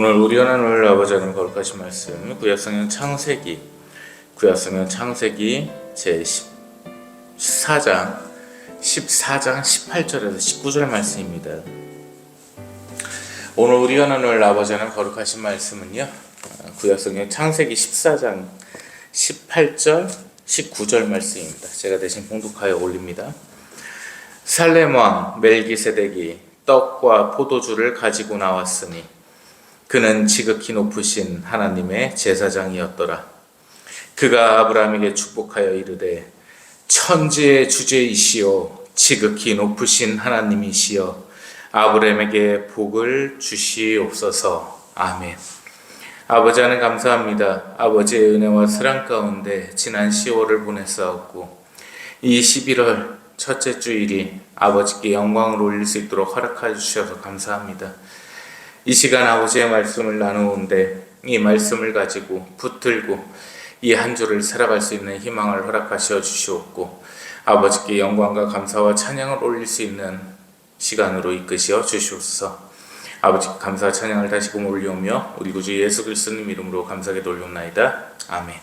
오늘 우리 하나님을 아버지 하나님 거룩하신 말씀 구약성경 창세기 제 14장 18절에서 19절 말씀입니다. 오늘 우리 하나님을 아버지 하나님 거룩하신 말씀은요, 구약성경 창세기 14장 18절 19절 말씀입니다. 제가 대신 봉독하여 올립니다. 살렘 왕 멜기세덱이 떡과 포도주를 가지고 나왔으니 그는 지극히 높으신 하나님의 제사장이었더라. 그가 아브라함에게 축복하여 이르되 천지의 주제이시오 지극히 높으신 하나님이시여 아브라함에게 복을 주시옵소서. 아멘. 아버지 하나님 감사합니다. 아버지의 은혜와 사랑 가운데 지난 10월을 보냈사옵고 이 11월 첫째 주일이 아버지께 영광을 올릴 수 있도록 허락하여 주셔서 감사합니다. 이 시간 아버지의 말씀을 나누는데 이 말씀을 가지고 붙들고 이 한 주를 살아갈 수 있는 희망을 허락하여 주시옵고 아버지께 영광과 감사와 찬양을 올릴 수 있는 시간으로 이끄시어 주시옵소서. 아버지께 감사와 찬양을 다시금 올려오며 우리 구주 예수 그리스도님 이름으로 감사하게 돌려옵나이다. 아멘.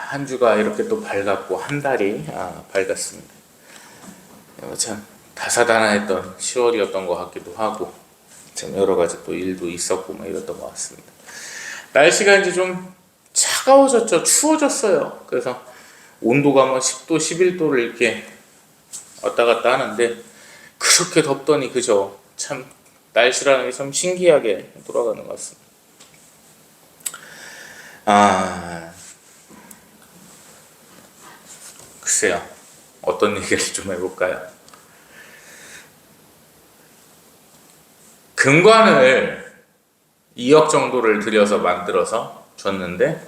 한 주가 이렇게 또 밝았고 한 달이 밝았습니다. 참 다사다난했던 10월이었던 것 같기도 하고 참 여러 가지 또 일도 있었고 이랬던 것 같습니다. 날씨가 이제 좀 차가워졌죠. 추워졌어요. 그래서 온도가 10도, 11도를 이렇게 왔다 갔다 하는데 그렇게 덥더니 그죠. 참 날씨라는 게 참 신기하게 돌아가는 것 같습니다. 글쎄요. 어떤 얘기를 좀 해볼까요? 금관을 2억 정도를 들여서 만들어서 줬는데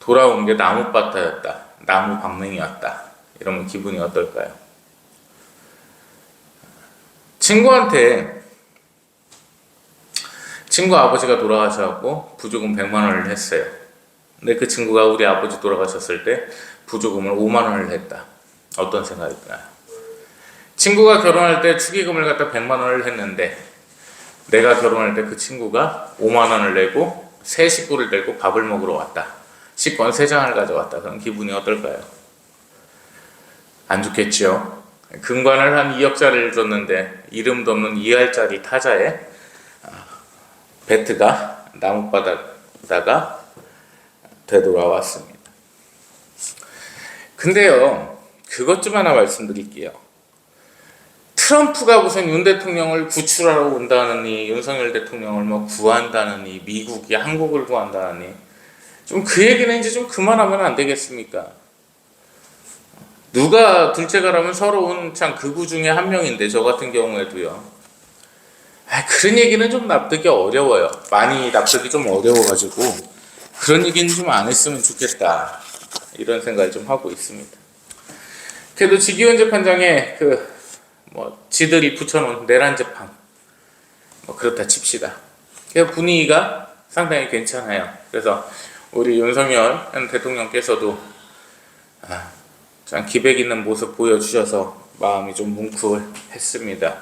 돌아온 게 나무밭이었다. 나무 방맹이었다. 이러면 기분이 어떨까요? 친구 아버지가 돌아가셔서 부조금 100만 원을 했어요. 근데 그 친구가 우리 아버지 돌아가셨을 때 부조금을 5만 원을 했다. 어떤 생각이 드나요? 친구가 결혼할 때 축의금을 갖다 100만 원을 했는데 내가 결혼할 때 그 친구가 5만 원을 내고 새 식구를 데리고 밥을 먹으러 왔다. 식권 3장을 가져왔다. 그럼 기분이 어떨까요? 안 좋겠죠. 금관을 한 2억짜리를 줬는데 이름도 없는 2알짜리 타자에 배트가 나뭇바닥에다가 되돌아왔습니다. 근데요, 그것 좀 하나 말씀드릴게요. 트럼프가 무슨 윤 대통령을 구출하러 온다느니 윤석열 대통령을 구한다느니 미국이 한국을 구한다느니 좀 그 얘기는 이제 좀 그만하면 안 되겠습니까? 누가 둘째가라면 서러운 참 극우 중에 한 명인데 저 같은 경우에도요. 그런 얘기는 좀 납득이 어려워요. 많이 납득이 좀 어려워가지고 그런 얘기는 좀 안 했으면 좋겠다 이런 생각을 좀 하고 있습니다. 그래도 지기현 재판장에 지들이 붙여놓은 내란 재판 그렇다 칩시다. 분위기가 상당히 괜찮아요. 그래서 우리 윤석열 대통령께서도 참 기백 있는 모습 보여주셔서 마음이 좀 뭉클했습니다.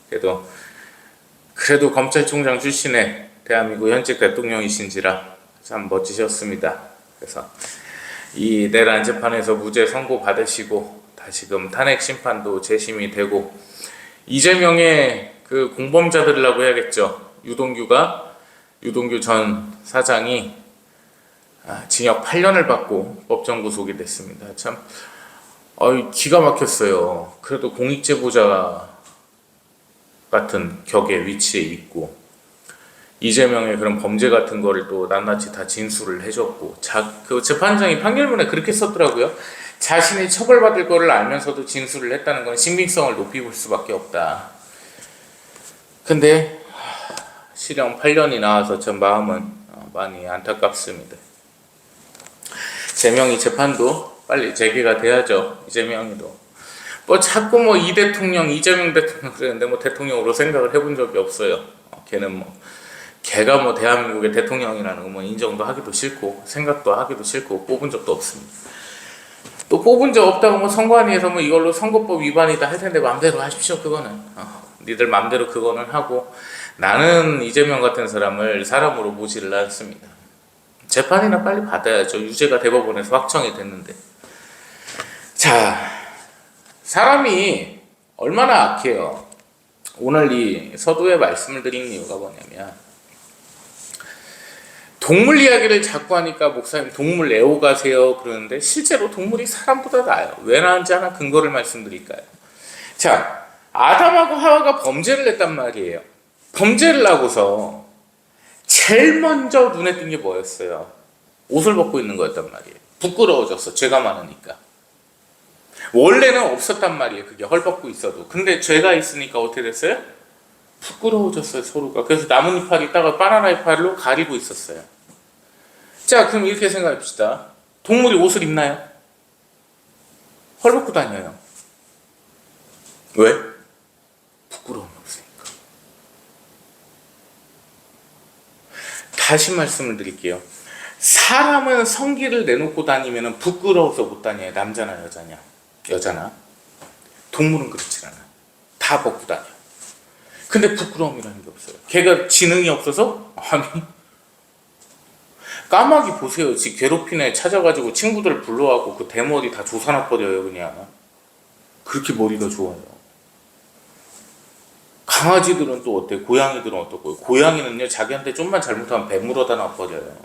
그래도 검찰총장 출신의 대한민국 현직 대통령이신지라 참 멋지셨습니다. 그래서 이 내란 재판에서 무죄 선고 받으시고 다시금 탄핵 심판도 재심이 되고 이재명의 그 공범자들이라고 해야겠죠. 유동규 전 사장이 징역 8년을 받고 법정 구속이 됐습니다. 참 기가 막혔어요. 그래도 공익제보자 같은 격의 위치에 있고 이재명의 그런 범죄 같은 거를 또 낱낱이 다 진술을 해줬고 그 재판장이 판결문에 그렇게 썼더라고요. 자신이 처벌받을 거를 알면서도 진술을 했다는 건 신빙성을 높이 볼 수밖에 없다. 근데 실형 8년이 나와서 전 마음은 많이 안타깝습니다. 재명이 재판도 빨리 재개가 돼야죠. 이재명이도 자꾸 이재명 대통령 그랬는데 대통령으로 생각을 해본 적이 없어요. 걔가 대한민국의 대통령이라는 건 인정도 하기도 싫고 생각도 하기도 싫고 뽑은 적도 없습니다. 또 뽑은 적 없다고 선관위에서 이걸로 선거법 위반이다 할 텐데 맘대로 하십시오. 그거는 니들 맘대로 그거는 하고 나는 이재명 같은 사람을 사람으로 보지를 않습니다. 재판이나 빨리 받아야죠. 유죄가 대법원에서 확정이 됐는데. 자, 사람이 얼마나 악해요. 오늘 이 서두에 말씀을 드린 이유가 뭐냐면, 동물 이야기를 자꾸 하니까 목사님 동물 애호가세요 그러는데 실제로 동물이 사람보다 나아요. 왜 나은지 하나 근거를 말씀드릴까요? 자, 아담하고 하와가 범죄를 했단 말이에요. 범죄를 하고서 제일 먼저 눈에 띈 게 뭐였어요? 옷을 벗고 있는 거였단 말이에요. 부끄러워졌어. 죄가 많으니까. 원래는 없었단 말이에요. 그게 헐벗고 있어도. 근데 죄가 있으니까 어떻게 됐어요? 부끄러워졌어요. 서로가. 그래서 나뭇잎 있다가 바나나 이파리로 가리고 있었어요. 자, 그럼 이렇게 생각해 봅시다. 동물이 옷을 입나요? 헐벗고 다녀요. 왜? 부끄러움이 없으니까. 다시 말씀을 드릴게요. 사람은 성기를 내놓고 다니면 부끄러워서 못 다녀요. 남자나 여자냐. 여자나. 동물은 그렇지 않아. 다 벗고 다녀. 근데 부끄러움이라는 게 없어요. 걔가 지능이 없어서? 아니. 까마귀 보세요. 지 괴롭힌 애 찾아가지고 친구들 불러와고 그 대머리 다 조사놔버려요, 그냥. 그렇게 머리가 좋아요. 강아지들은 또 어때? 고양이들은 어떻고요? 고양이는요, 자기한테 좀만 잘못하면 배 물어다 놔버려요.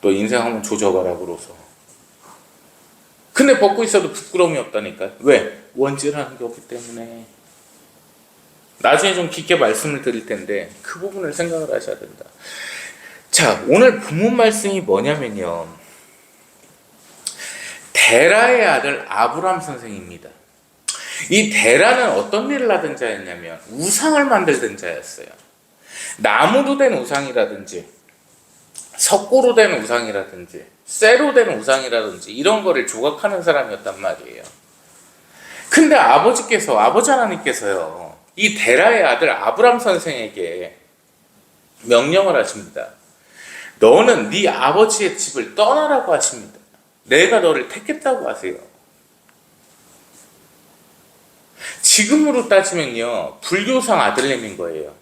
또 인생 한번 조져가라 그러서. 근데 벗고 있어도 부끄러움이 없다니까요. 왜? 원죄라는 게 없기 때문에. 나중에 좀 깊게 말씀을 드릴 텐데 그 부분을 생각을 하셔야 된다. 자, 오늘 본문 말씀이 뭐냐면요. 데라의 아들 아브람 선생입니다. 이 데라는 어떤 일을 하던 자였냐면 우상을 만들던 자였어요. 나무로 된 우상이라든지 석고로 된 우상이라든지 쇠로 된 우상이라든지 이런 거를 조각하는 사람이었단 말이에요. 근데 아버지 하나님께서요, 이 데라의 아들 아브람 선생에게 명령을 하십니다. 너는 네 아버지의 집을 떠나라고 하십니다. 내가 너를 택했다고 하세요. 지금으로 따지면요, 불교상 아들내미인 거예요.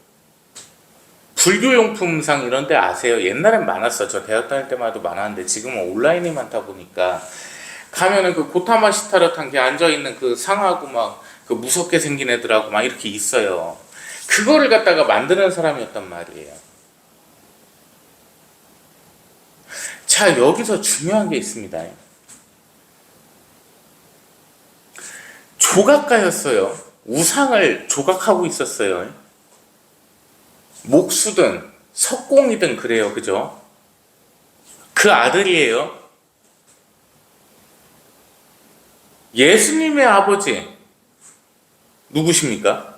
불교용품상 이런 데 아세요? 옛날엔 많았어. 저 대학 다닐 때만 해도 많았는데 지금은 온라인이 많다 보니까 가면은 그 고타마 시타르 탄게 앉아있는 그 상하고 막 그 무섭게 생긴 애들하고 막 이렇게 있어요. 그거를 갖다가 만드는 사람이었단 말이에요. 자, 여기서 중요한 게 있습니다. 조각가였어요. 우상을 조각하고 있었어요. 목수든 석공이든 그래요. 그죠? 그 아들이에요. 예수님의 아버지 누구십니까?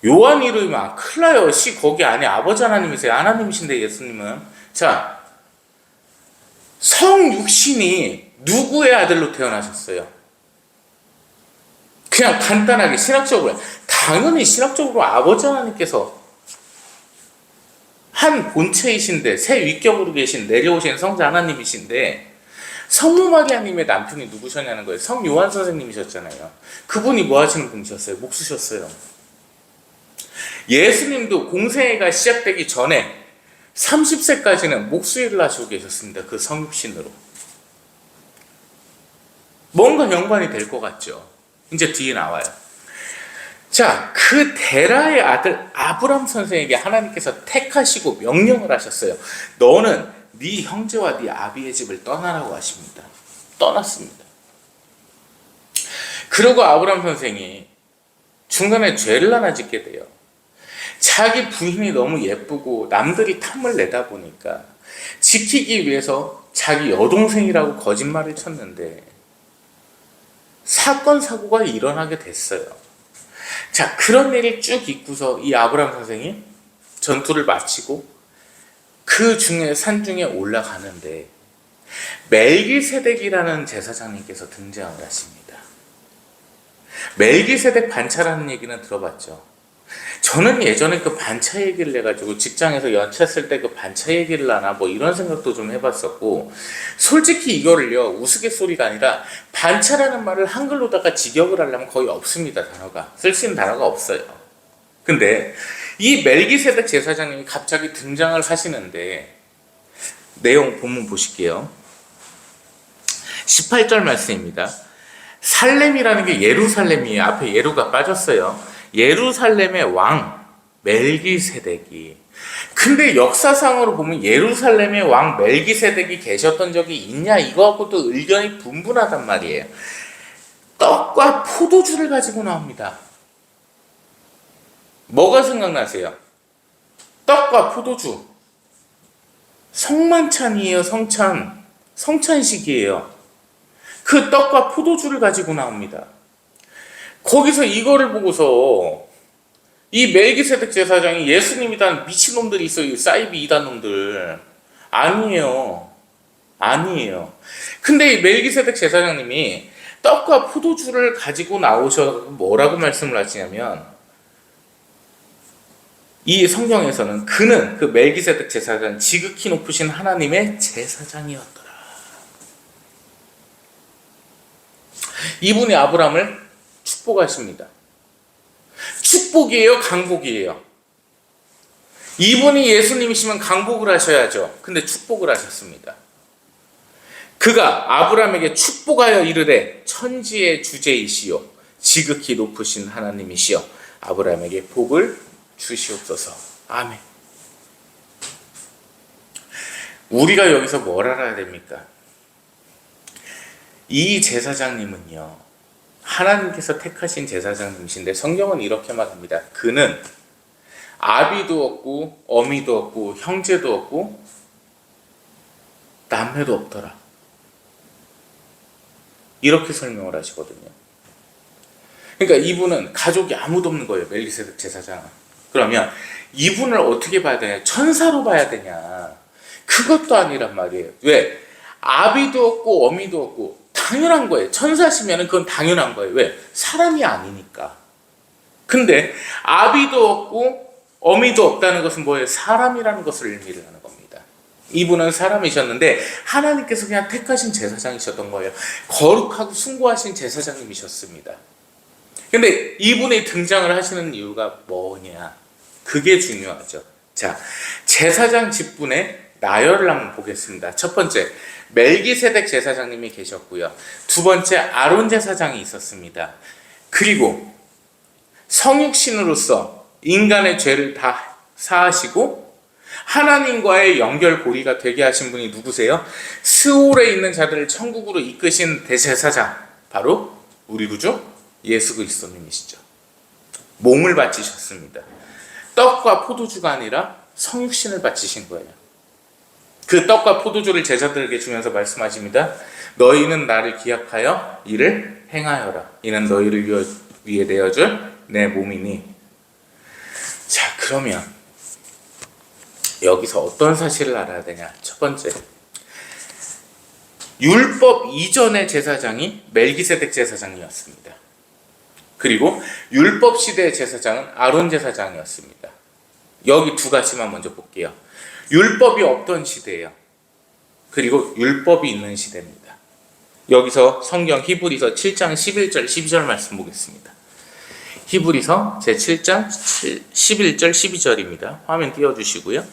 요한 이름이면 큰일 나요. 거기 안에 아버지 하나님이세요. 하나님이신데 예수님은. 자, 성육신이 누구의 아들로 태어나셨어요? 그냥 간단하게 신학적으로, 당연히 신학적으로 아버지 하나님께서 한 본체이신데 새 위격으로 계신 내려오신 성자 하나님이신데 성모 마리아님의 남편이 누구셨냐는 거예요. 성 요한 선생님이셨잖아요. 그분이 뭐 하시는 분이셨어요? 목수셨어요. 예수님도 공생애가 시작되기 전에 30세까지는 목수 일을 하시고 계셨습니다. 그 성육신으로. 뭔가 연관이 될 것 같죠. 이제 뒤에 나와요. 자, 그 데라의 아들 아브람 선생에게 하나님께서 택하시고 명령을 하셨어요. 너는 네 형제와 네 아비의 집을 떠나라고 하십니다. 떠났습니다. 그리고 아브람 선생이 중간에 죄를 하나 짓게 돼요. 자기 부인이 너무 예쁘고 남들이 탐을 내다 보니까 지키기 위해서 자기 여동생이라고 거짓말을 쳤는데 사건 사고가 일어나게 됐어요. 자, 그런 일이 쭉 있고서 이 아브람 선생이 전투를 마치고 그 중에 산중에 올라가는데 멜기세덱이라는 제사장님께서 등장을 하십니다. 멜기세덱 반차라는 얘기는 들어봤죠. 저는 예전에 그 반차 얘기를 해가지고 직장에서 연차했을 때 그 반차 얘기를 하나 뭐 이런 생각도 좀 해봤었고, 솔직히 이거를요 우스갯소리가 아니라 반차라는 말을 한글로다가 직역을 하려면 거의 없습니다. 단어가 쓸 수 있는 단어가 없어요. 근데 이 멜기세덱 제사장님이 갑자기 등장을 하시는데 내용 본문 보실게요. 18절 말씀입니다. 살렘이라는 게 예루살렘이에요. 앞에 예루가 빠졌어요. 예루살렘의 왕 멜기세덱이. 근데 역사상으로 보면 예루살렘의 왕 멜기세덱이 계셨던 적이 있냐, 이거하고도 의견이 분분하단 말이에요. 떡과 포도주를 가지고 나옵니다. 뭐가 생각나세요? 떡과 포도주. 성만찬이에요. 성찬식이에요. 그 떡과 포도주를 가지고 나옵니다. 거기서 이거를 보고서 이 멜기세덱 제사장이 예수님이란 미친놈들이 있어요. 사이비 이단놈들. 아니에요. 근데 이 멜기세덱 제사장님이 떡과 포도주를 가지고 나오셔서 뭐라고 말씀을 하시냐면, 이 성경에서는 그는, 그 멜기세덱 제사장, 지극히 높으신 하나님의 제사장이었더라. 이분이 아브라함을 축복하십니다. 축복이에요, 강복이에요? 이분이 예수님이시면 강복을 하셔야죠. 근데 축복을 하셨습니다. 그가 아브라함에게 축복하여 이르되 천지의 주제이시요 지극히 높으신 하나님이시여 아브라함에게 복을 주시옵소서. 아멘. 우리가 여기서 뭘 알아야 됩니까? 이 제사장님은요, 하나님께서 택하신 제사장님이신데 성경은 이렇게 말합니다. 그는 아비도 없고 어미도 없고 형제도 없고 남매도 없더라. 이렇게 설명을 하시거든요. 그러니까 이분은 가족이 아무도 없는 거예요. 멜기세덱 제사장은. 그러면 이분을 어떻게 봐야 되냐? 천사로 봐야 되냐? 그것도 아니란 말이에요. 왜? 아비도 없고 어미도 없고. 당연한 거예요. 천사시면 그건 당연한 거예요. 왜? 사람이 아니니까. 근데 아비도 없고 어미도 없다는 것은 뭐예요? 사람이라는 것을 의미를 하는 겁니다. 이분은 사람이셨는데 하나님께서 그냥 택하신 제사장이셨던 거예요. 거룩하고 숭고하신 제사장님이셨습니다. 근데 이분이 등장을 하시는 이유가 뭐냐? 그게 중요하죠. 자, 제사장 직분의 나열을 한번 보겠습니다. 첫 번째, 멜기세덱 제사장님이 계셨고요. 두 번째, 아론 제사장이 있었습니다. 그리고 성육신으로서 인간의 죄를 다 사하시고 하나님과의 연결고리가 되게 하신 분이 누구세요? 스올에 있는 자들을 천국으로 이끄신 대제사장, 바로 우리 구주 예수 그리스도님이시죠. 몸을 바치셨습니다. 떡과 포도주가 아니라 성육신을 바치신 거예요. 그 떡과 포도주를 제자들에게 주면서 말씀하십니다. 너희는 나를 기억하여 이를 행하여라. 이는 너희를 위해 내어줄 내 몸이니. 자, 그러면 여기서 어떤 사실을 알아야 되냐? 첫 번째, 율법 이전의 제사장이 멜기세덱 제사장이었습니다. 그리고 율법 시대의 제사장은 아론 제사장이었습니다. 여기 두 가지만 먼저 볼게요. 율법이 없던 시대예요. 그리고 율법이 있는 시대입니다. 여기서 성경 히브리서 7장 11절 12절 말씀 보겠습니다. 히브리서 제7장 11절 12절입니다. 화면 띄워주시고요.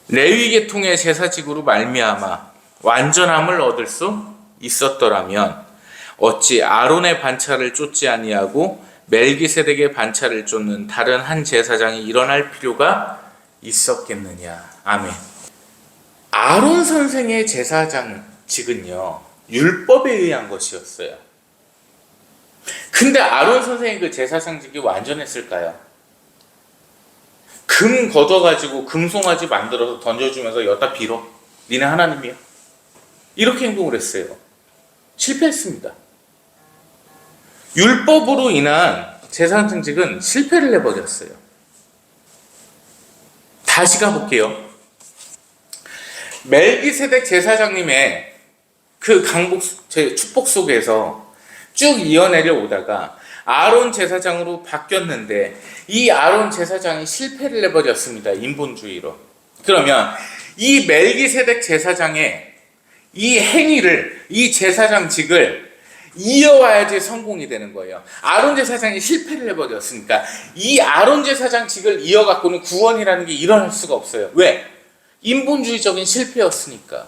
레위 계통의 제사직으로 말미암아 완전함을 얻을 수 있었더라면 어찌 아론의 반차를 쫓지 아니하고 멜기세덱의 반차를 쫓는 다른 한 제사장이 일어날 필요가 있었겠느냐. 아멘. 아론 선생의 제사장직은요, 율법에 의한 것이었어요. 근데 아론 선생의 그 제사장직이 완전했을까요? 금 걷어가지고 금송아지 만들어서 던져주면서 여기다 빌어. 니네 하나님이야. 이렇게 행동을 했어요. 실패했습니다. 율법으로 인한 제사장직은 실패를 해버렸어요. 다시 가볼게요. 멜기세덱 제사장님의 그 축복 속에서 쭉 이어내려 오다가 아론 제사장으로 바뀌었는데 이 아론 제사장이 실패를 해버렸습니다. 인본주의로. 그러면 이 멜기세덱 제사장의 이 행위를, 이 제사장직을 이어와야지 성공이 되는 거예요. 아론 제사장이 실패를 해버렸으니까 이 아론 제사장직을 이어갖고는 구원이라는 게 일어날 수가 없어요. 왜? 인본주의적인 실패였으니까.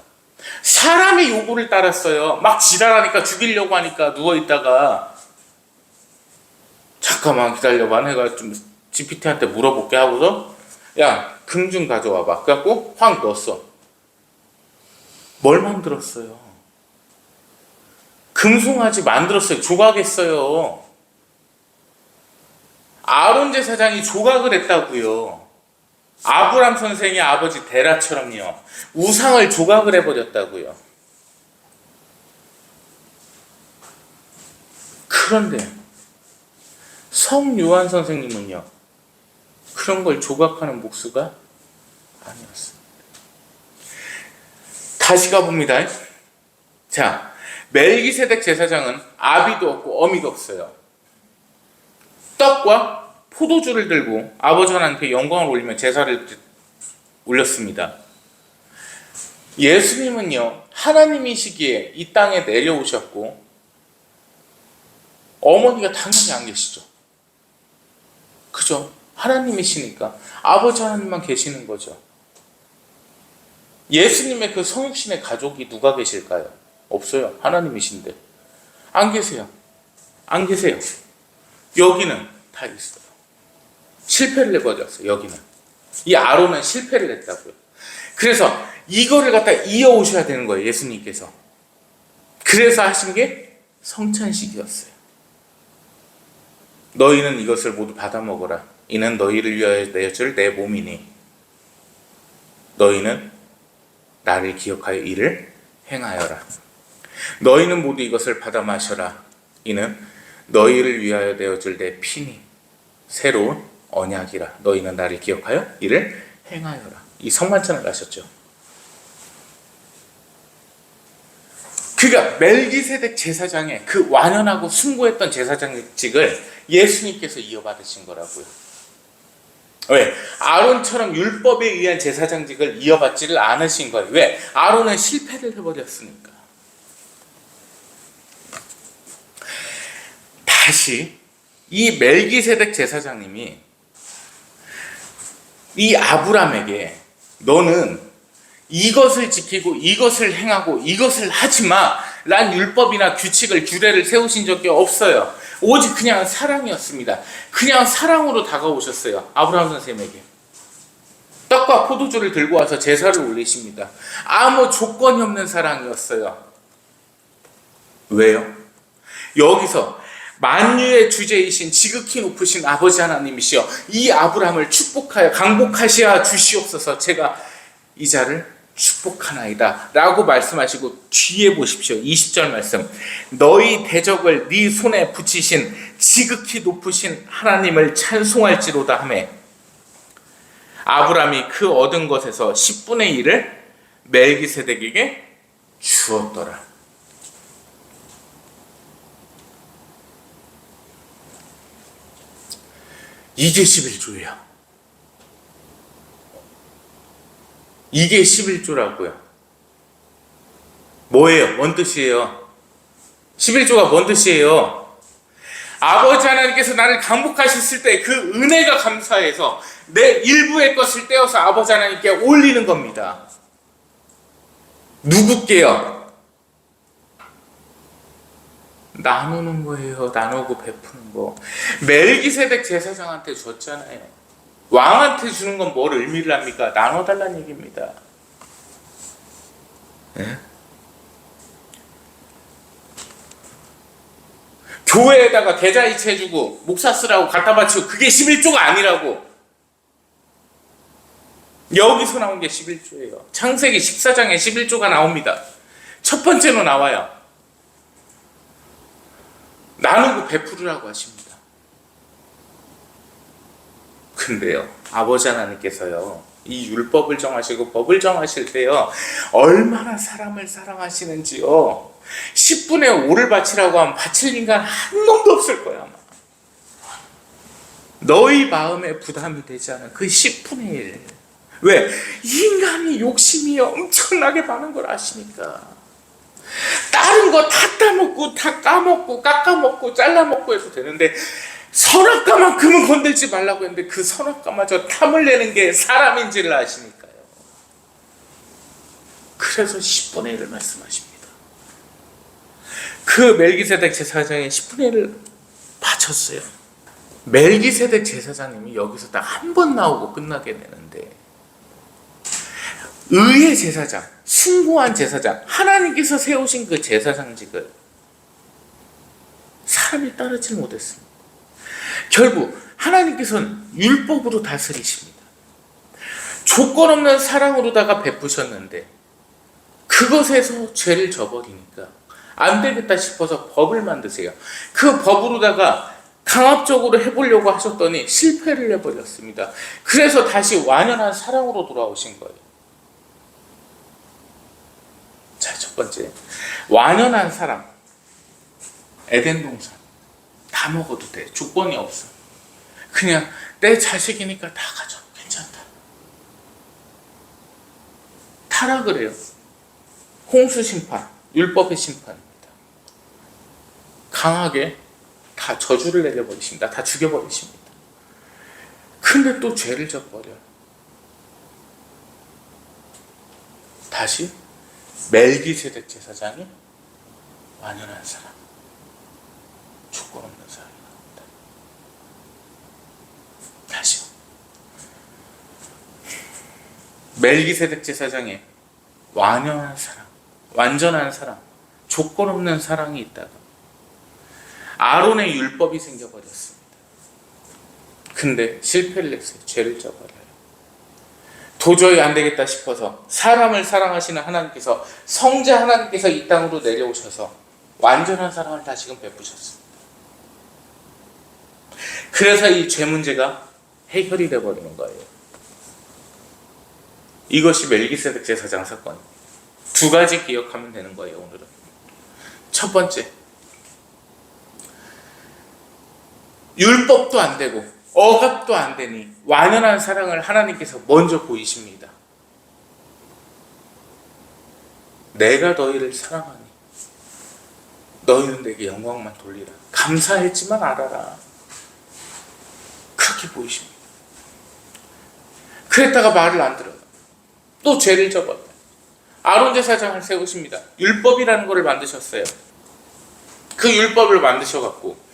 사람의 요구를 따랐어요. 막 지랄하니까 죽이려고 하니까 누워있다가 잠깐만 기다려봐, 내가 좀 GPT한테 물어볼게 하고서 야, 금 좀 가져와봐. 그래갖고 확 넣었어. 뭘 만들었어요? 금송아지 만들었어요. 조각했어요. 아론 제사장이 조각을 했다고요. 아브람 선생의 아버지 데라처럼요. 우상을 조각을 해버렸다고요. 그런데 성요한 선생님은요, 그런 걸 조각하는 목수가 아니었습니다. 다시 가봅니다. 자, 멜기세덱 제사장은 아비도 없고 어미도 없어요. 떡과 포도주를 들고 아버지 하나님께 영광을 올리며 제사를 올렸습니다. 예수님은요, 하나님이시기에 이 땅에 내려오셨고 어머니가 당연히 안 계시죠. 그죠? 하나님이시니까 아버지 하나님만 계시는 거죠. 예수님의 그 성육신의 가족이 누가 계실까요? 없어요. 하나님이신데. 안 계세요. 안 계세요. 여기는 다 있어요. 실패를 해버렸어요. 여기는. 이 아론은 실패를 했다고요. 그래서 이거를 갖다 이어오셔야 되는 거예요. 예수님께서. 그래서 하신 게 성찬식이었어요. 너희는 이것을 모두 받아 먹어라. 이는 너희를 위하여 내어줄 내 몸이니 너희는 나를 기억하여 이를 행하여라. 너희는 모두 이것을 받아 마셔라. 이는 너희를 위하여 내어줄 내 피니 새로운 언약이라. 너희는 나를 기억하여 이를 행하여라. 이 성만찬을 하셨죠. 그러니까 멜기세덱 제사장의 그 완연하고 숭고했던 제사장직을 예수님께서 이어받으신 거라고요. 왜? 아론처럼 율법에 의한 제사장직을 이어받지를 않으신 거예요. 왜? 아론은 실패를 해버렸으니까. 다시 이 멜기세덱 제사장님이 이 아브람에게 너는 이것을 지키고 이것을 행하고 이것을 하지마. 란 율법이나 규칙을 규례를 세우신 적이 없어요. 오직 그냥 사랑이었습니다. 그냥 사랑으로 다가오셨어요. 아브라함 선생님에게. 떡과 포도주를 들고 와서 제사를 올리십니다. 아무 조건이 없는 사랑이었어요. 왜요? 여기서 만유의 주제이신 지극히 높으신 아버지 하나님이시여 이 아브라함을 축복하여 강복하시어 주시옵소서. 제가 이 자를 축복하나이다 라고 말씀하시고 뒤에 보십시오. 20절 말씀. 너희 대적을 네 손에 붙이신 지극히 높으신 하나님을 찬송할지로다 하매 아브라함이 그 얻은 것에서 10분의 1을 멜기세덱에게 주었더라. 이게 11조예요. 이게 11조라고요. 뭐예요? 뭔 뜻이에요? 11조가 뭔 뜻이에요? 아버지 하나님께서 나를 강복하셨을 때 그 은혜가 감사해서 내 일부의 것을 떼어서 아버지 하나님께 올리는 겁니다. 누구께요? 나누는 거예요. 나누고 베푸는 거. 멜기세덱 제사장한테 줬잖아요. 왕한테 주는 건 뭘 의미를 합니까? 나눠달라는 얘기입니다. 네? 교회에다가 계좌이체 해주고 목사 쓰라고 갖다 바치고 그게 11조가 아니라고. 여기서 나온 게 11조예요. 창세기 14장에 11조가 나옵니다. 첫 번째로 나와요. 나누고 베푸르라고 하십니다. 근데요, 아버지 하나님께서요, 이 율법을 정하시고 법을 정하실 때요, 얼마나 사람을 사랑하시는지요. 10분의 5를 바치라고 하면 바칠 인간 한 놈도 없을 거야. 아마. 너희 마음에 부담이 되지 않은 그 10분의 1. 왜? 인간이 욕심이 엄청나게 많은 걸 아시니까. 다른 거 다 따먹고 다 까먹고 깎아먹고 잘라먹고 해도 되는데 선악과만큼은 건들지 말라고 했는데 그 선악과마저 탐을 내는 게 사람인지를 아시니까요. 그래서 10분의 1을 말씀하십니다. 그 멜기세덱 제사장의 10분의 1을 바쳤어요. 멜기세덱 제사장님이 여기서 딱 한 번 나오고 끝나게 되는데, 의의 제사장, 숭고한 제사장, 하나님께서 세우신 그 제사장직을 사람이 따르지 못했습니다. 결국 하나님께서는 율법으로 다스리십니다. 조건 없는 사랑으로다가 베푸셨는데 그것에서 죄를 져버리니까 안 되겠다 싶어서 법을 만드세요. 그 법으로다가 강압적으로 해보려고 하셨더니 실패를 해버렸습니다. 그래서 다시 완연한 사랑으로 돌아오신 거예요. 자, 첫 번째, 완연한 사랑. 에덴 동산 다 먹어도 돼. 조건이 없어. 그냥 내 자식이니까 다 가져. 괜찮다. 타락을 해요. 홍수 심판, 율법의 심판입니다. 강하게 다 저주를 내려버리십니다. 다 죽여버리십니다. 근데 또 죄를 져버려요. 다시 멜기세덱 제사장이 완연한 사람, 조건 없는 사람이 나옵니다. 다시요. 멜기세덱 제사장의 완연한 사랑, 완전한 사랑, 조건 없는 사랑이 있다가 아론의 율법이 생겨버렸습니다. 근데 실패를 했어요. 죄를 져버려요. 도저히 안 되겠다 싶어서 사람을 사랑하시는 하나님께서, 성자 하나님께서 이 땅으로 내려오셔서 완전한 사랑을 다시금 베푸셨습니다. 그래서 이 죄 문제가 해결이 되어버리는 거예요. 이것이 멜기세덱 제사장 사건입니다. 두 가지 기억하면 되는 거예요, 오늘은. 첫 번째, 율법도 안 되고 억압도 안 되니 완연한 사랑을 하나님께서 먼저 보이십니다. 내가 너희를 사랑하니 너희는 내게 영광만 돌리라. 감사했지만 알아라. 그렇게 보이십니다. 그랬다가 말을 안 들어요. 또 죄를 져버려요. 아론 제사장을 세우십니다. 율법이라는 것을 만드셨어요. 그 율법을 만드셔갖고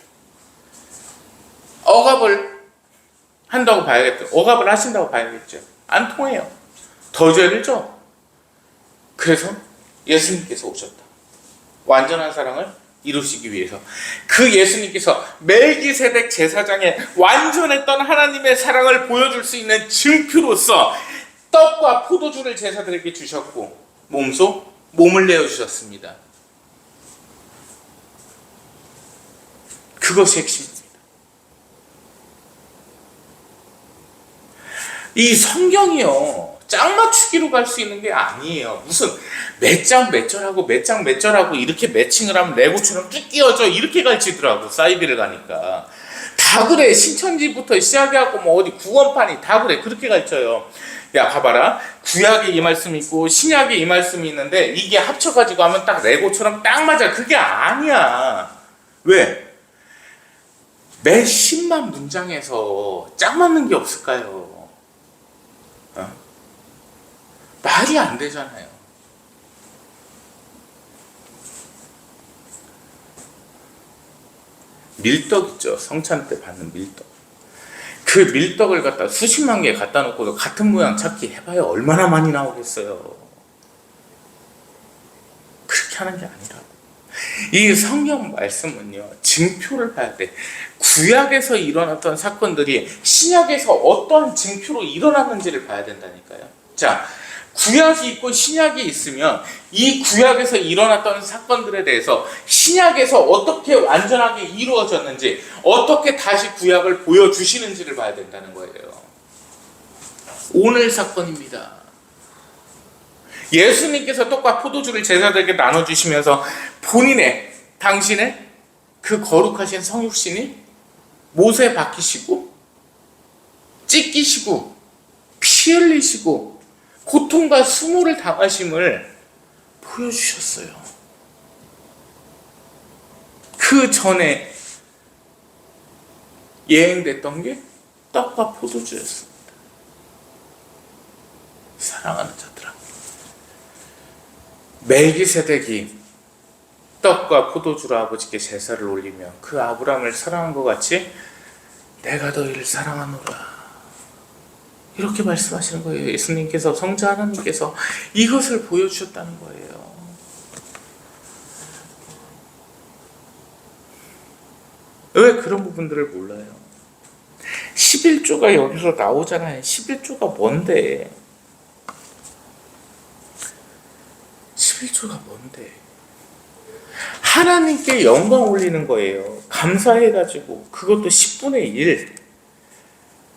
억압을 한다고 봐야겠죠. 억압을 하신다고 봐야겠죠. 안 통해요. 더 죄를 져. 그래서 예수님께서 오셨다. 완전한 사랑을 이루시기 위해서. 그 예수님께서 멜기세덱 제사장의 완전했던 하나님의 사랑을 보여줄 수 있는 증표로서 떡과 포도주를 제사들에게 주셨고 몸을 내어주셨습니다. 그것이 핵심입니다. 이 성경이요, 짝맞추기로 갈 수 있는 게 아니에요. 무슨 몇 장 몇 절하고 몇 장 몇 절하고 이렇게 매칭을 하면 레고처럼 쭉 끼워져 이렇게 가르치더라고. 사이비를 가니까 다 그래. 신천지부터 시작해갖고 뭐 어디 구원판이 다 그래. 그렇게 가르쳐요. 야, 봐봐라. 구약에 이 말씀이 있고 신약에 이 말씀이 있는데 이게 합쳐가지고 하면 딱 레고처럼 딱 맞아. 그게 아니야. 왜? 매 10만 문장에서 짝 맞는 게 없을까요? 말이 안 되잖아요. 밀떡 있죠. 성찬 때 받는 밀떡. 그 밀떡을 갖다 수십만 개 갖다 놓고도 같은 모양 찾기 해봐야 얼마나 많이 나오겠어요. 그렇게 하는 게 아니라고. 이 성경 말씀은요, 증표를 봐야 돼. 구약에서 일어났던 사건들이 신약에서 어떤 증표로 일어났는지를 봐야 된다니까요. 자, 구약이 있고 신약이 있으면 이 구약에서 일어났던 사건들에 대해서 신약에서 어떻게 완전하게 이루어졌는지, 어떻게 다시 구약을 보여주시는지를 봐야 된다는 거예요. 오늘 사건입니다. 예수님께서 떡과 포도주를 제자들에게 나눠주시면서 당신의 그 거룩하신 성육신이 못에 박히시고 찢기시고 피 흘리시고 고통과 수모를 당하심을 보여주셨어요. 그 전에 예행됐던 게 떡과 포도주였습니다. 사랑하는 자들아, 멜기세덱이 떡과 포도주로 아버지께 제사를 올리며 그 아브라함을 사랑한 것 같이 내가 너희를 사랑하노라, 이렇게 말씀하시는 거예요. 예수님께서, 성자 하나님께서 이것을 보여주셨다는 거예요. 왜 그런 부분들을 몰라요? 11조가 여기서 나오잖아요. 11조가 뭔데? 11조가 뭔데? 하나님께 영광 올리는 거예요. 감사해가지고. 그것도 10분의 1.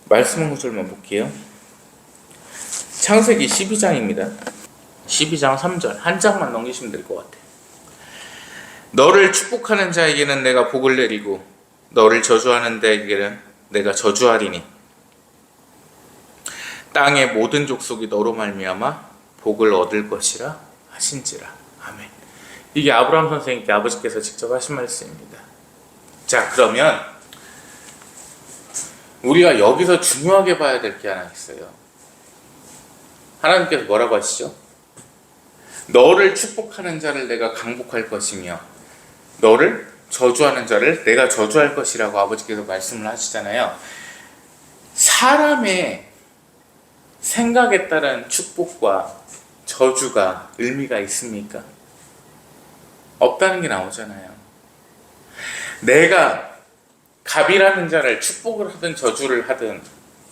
말씀 한 구절만 볼게요. 창세기 12장입니다. 12장 3절. 한 장만 넘기시면 될 것 같아요. 너를 축복하는 자에게는 내가 복을 내리고 너를 저주하는 자에게는 내가 저주하리니 땅의 모든 족속이 너로 말미암아 복을 얻을 것이라 하신지라. 아멘. 이게 아브라함 선생님께 아버지께서 직접 하신 말씀입니다. 자, 그러면 우리가 여기서 중요하게 봐야 될 게 하나 있어요. 하나님께서 뭐라고 하시죠? 너를 축복하는 자를 내가 강복할 것이며 너를 저주하는 자를 내가 저주할 것이라고 아버지께서 말씀을 하시잖아요. 사람의 생각에 따른 축복과 저주가 의미가 있습니까? 없다는 게 나오잖아요. 내가 갑이라는 자를 축복을 하든 저주를 하든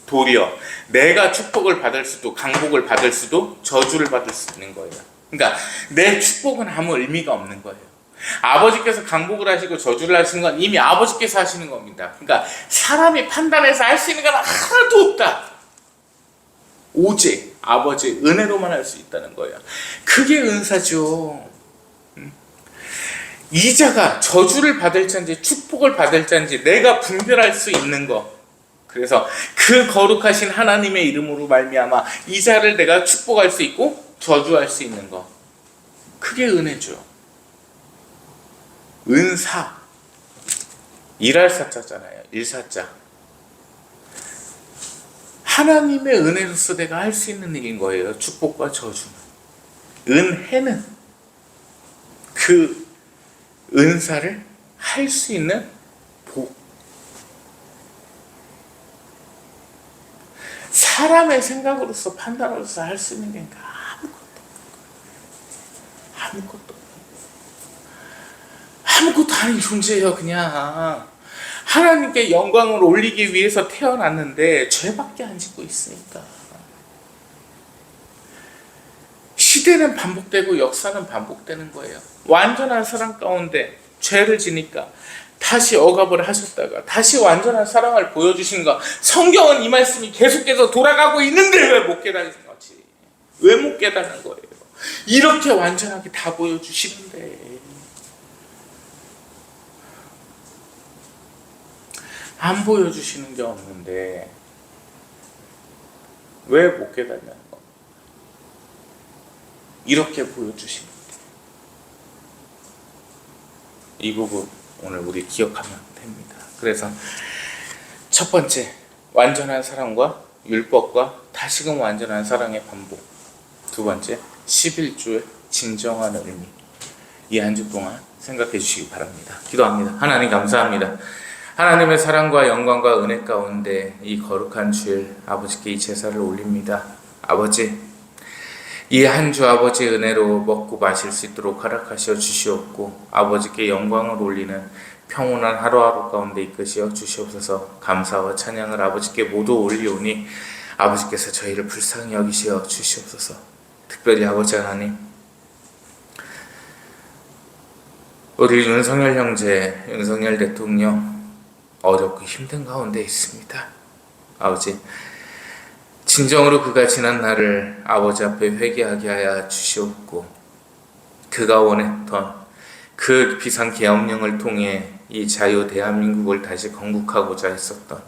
도리어 내가 축복을 받을 수도 강복을 받을 수도 저주를 받을 수 있는 거예요. 그러니까 내 축복은 아무 의미가 없는 거예요. 아버지께서 강복을 하시고 저주를 하시는 건 이미 아버지께서 하시는 겁니다. 그러니까 사람이 판단해서 할 수 있는 건 하나도 없다. 오직 아버지의 은혜로만 할 수 있다는 거예요. 그게 은사죠. 이자가 저주를 받을 자인지 축복을 받을 자인지 내가 분별할 수 있는 거. 그래서 그 거룩하신 하나님의 이름으로 말미암아 이자를 내가 축복할 수 있고 저주할 수 있는 거. 그게 은혜죠. 은사. 일할 사자잖아요. 일사자. 하나님의 은혜로서 내가 할 수 있는 일인 거예요. 축복과 저주는. 은혜는 그 은사를 할 수 있는 복. 사람의 생각으로서 판단으로서 할 수 있는 게 아무것도 아무것도 아닌 존재예요. 그냥 하나님께 영광을 올리기 위해서 태어났는데 죄밖에 안 짓고 있으니까. 시대는 반복되고 역사는 반복되는 거예요. 완전한 사랑 가운데 죄를 지니까 다시 억압을 하셨다가 다시 완전한 사랑을 보여주신 거. 성경은 이 말씀이 계속해서 돌아가고 있는데 왜 못 깨달은 거지? 왜 못 깨달은 거예요? 이렇게 완전하게 다 보여주시는데 안 보여주시는 게 없는데 왜 못 깨달냐는 거. 이렇게 보여주시는데 이 부분 오늘 우리 기억하면 됩니다. 그래서 첫 번째, 완전한 사랑과 율법과 다시금 완전한 사랑의 반복. 두 번째, 11조의 진정한 의미. 이 한 주 동안 생각해 주시기 바랍니다. 기도합니다. 하나님 감사합니다. 하나님의 사랑과 영광과 은혜 가운데 이 거룩한 주일 아버지께 이 제사를 올립니다. 아버지, 이 한 주 아버지의 은혜로 먹고 마실 수 있도록 허락하시어 주시옵고 아버지께 영광을 올리는 평온한 하루하루 가운데 이끄시어 주시옵소서. 감사와 찬양을 아버지께 모두 올리오니 아버지께서 저희를 불쌍히 여기시어 주시옵소서. 특별히 아버지 하나님, 우리 윤석열 형제, 윤석열 대통령 어렵고 힘든 가운데 있습니다. 아버지, 진정으로 그가 지난 날을 아버지 앞에 회개하게 하여 주시옵고 그가 원했던 그 비상계엄령을 통해 이 자유 대한민국을 다시 건국하고자 했었던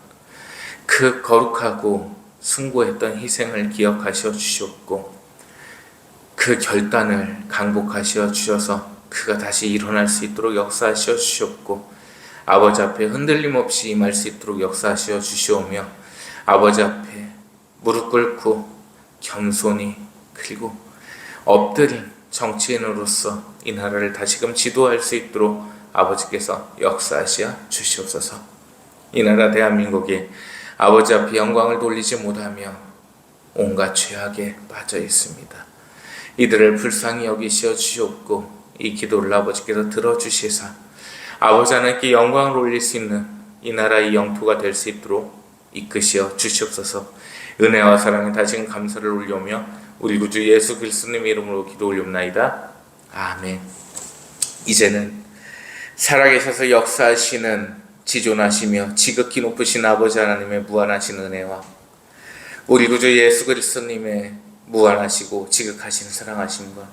그 거룩하고 숭고했던 희생을 기억하시어 주시옵고 그 결단을 강복하시어 주셔서 그가 다시 일어날 수 있도록 역사하시어 주시옵고, 아버지 앞에 흔들림 없이 임할 수 있도록 역사하시어 주시오며, 아버지 앞에 무릎 꿇고 겸손히 그리고 엎드린 정치인으로서 이 나라를 다시금 지도할 수 있도록 아버지께서 역사하시어 주시옵소서. 이 나라 대한민국이 아버지 앞에 영광을 돌리지 못하며 온갖 죄악에 빠져 있습니다. 이들을 불쌍히 여기시어 주시옵고, 이 기도를 아버지께서 들어주시사 아버지 하나님께 영광을 올릴 수 있는 이 나라의 영토가 될 수 있도록 이끄시어 주시옵소서. 은혜와 사랑에 다시금 감사를 올려오며 우리 구주 예수 그리스도님 이름으로 기도 올립나이다. 아멘. 이제는 살아계셔서 역사하시는 지존하시며 지극히 높으신 아버지 하나님의 무한하신 은혜와 우리 구주 예수 그리스도님의 무한하시고 지극하신 사랑하심과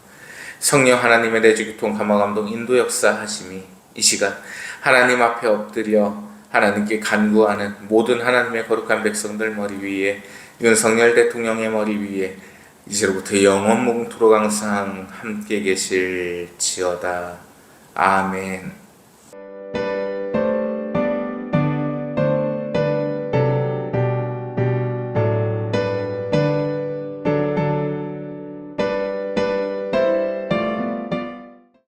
성령 하나님의 내주교통 감화감동 인도 역사하심이 이 시간 하나님 앞에 엎드려 하나님께 간구하는 모든 하나님의 거룩한 백성들 머리 위에, 윤석열 대통령의 머리 위에 이제로부터 영원 몽토록 항상 함께 계실지어다. 아멘.